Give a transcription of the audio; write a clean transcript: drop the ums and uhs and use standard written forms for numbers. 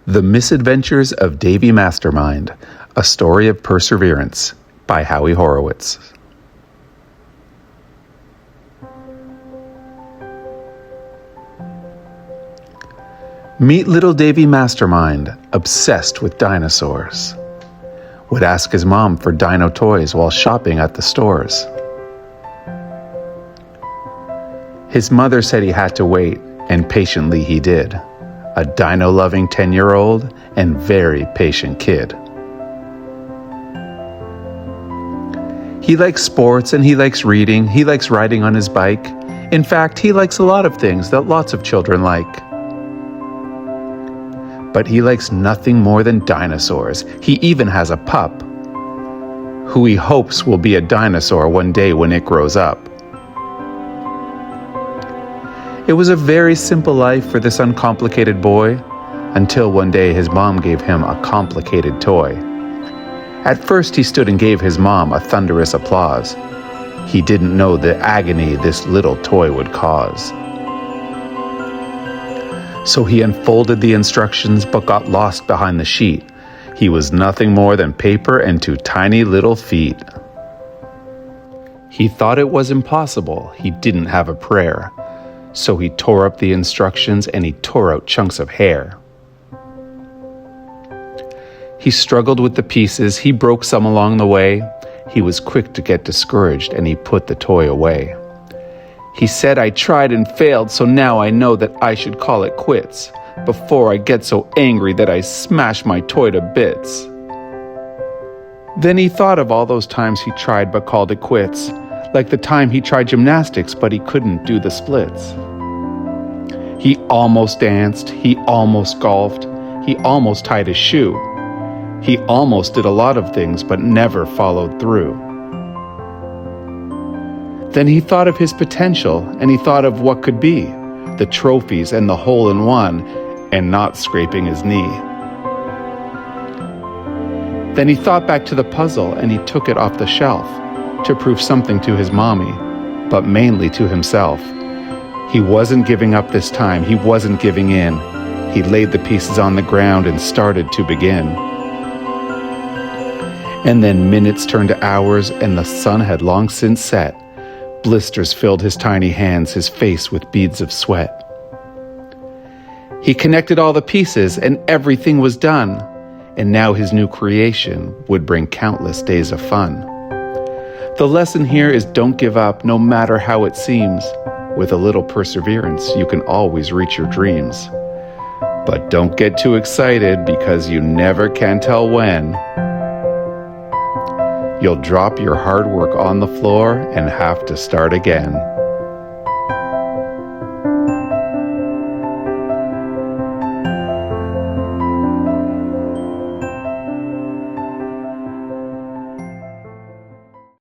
The Misadventures of Davey Mastermind, A Story of Perseverance by Howie Horowitz. Meet little Davey Mastermind, obsessed with dinosaurs. Would ask his mom for dino toys while shopping at the stores. His mother said he had to wait, and patiently he did. A dino-loving 10-year-old and very patient kid. He likes sports and he likes reading. He likes riding on his bike. In fact, he likes a lot of things that lots of children like. But he likes nothing more than dinosaurs. He even has a pup, who he hopes will be a dinosaur one day when it grows up. It was a very simple life for this uncomplicated boy, until one day his mom gave him a complicated toy. At first he stood and gave his mom a thunderous applause. He didn't know the agony this little toy would cause. So he unfolded the instructions but got lost behind the sheet. He was nothing more than paper and two tiny little feet. He thought it was impossible. He didn't have a prayer. So he tore up the instructions and he tore out chunks of hair. He struggled with the pieces. He broke some along the way. He was quick to get discouraged and he put the toy away. He said, "I tried and failed, so now I know that I should call it quits before I get so angry that I smash my toy to bits." Then he thought of all those times he tried but called it quits, like the time he tried gymnastics but he couldn't do the splits. He almost danced, he almost golfed, he almost tied his shoe. He almost did a lot of things but never followed through. Then he thought of his potential and he thought of what could be, the trophies and the hole-in-one and not scraping his knee. Then he thought back to the puzzle and he took it off the shelf to prove something to his mommy, but mainly to himself. He wasn't giving up this time. He wasn't giving in. He laid the pieces on the ground and started to begin. And then minutes turned to hours and the sun had long since set. Blisters filled his tiny hands, his face with beads of sweat. He connected all the pieces and everything was done. And now his new creation would bring countless days of fun. The lesson here is don't give up, no matter how it seems. With a little perseverance, you can always reach your dreams. But don't get too excited because you never can tell when. You'll drop your hard work on the floor and have to start again.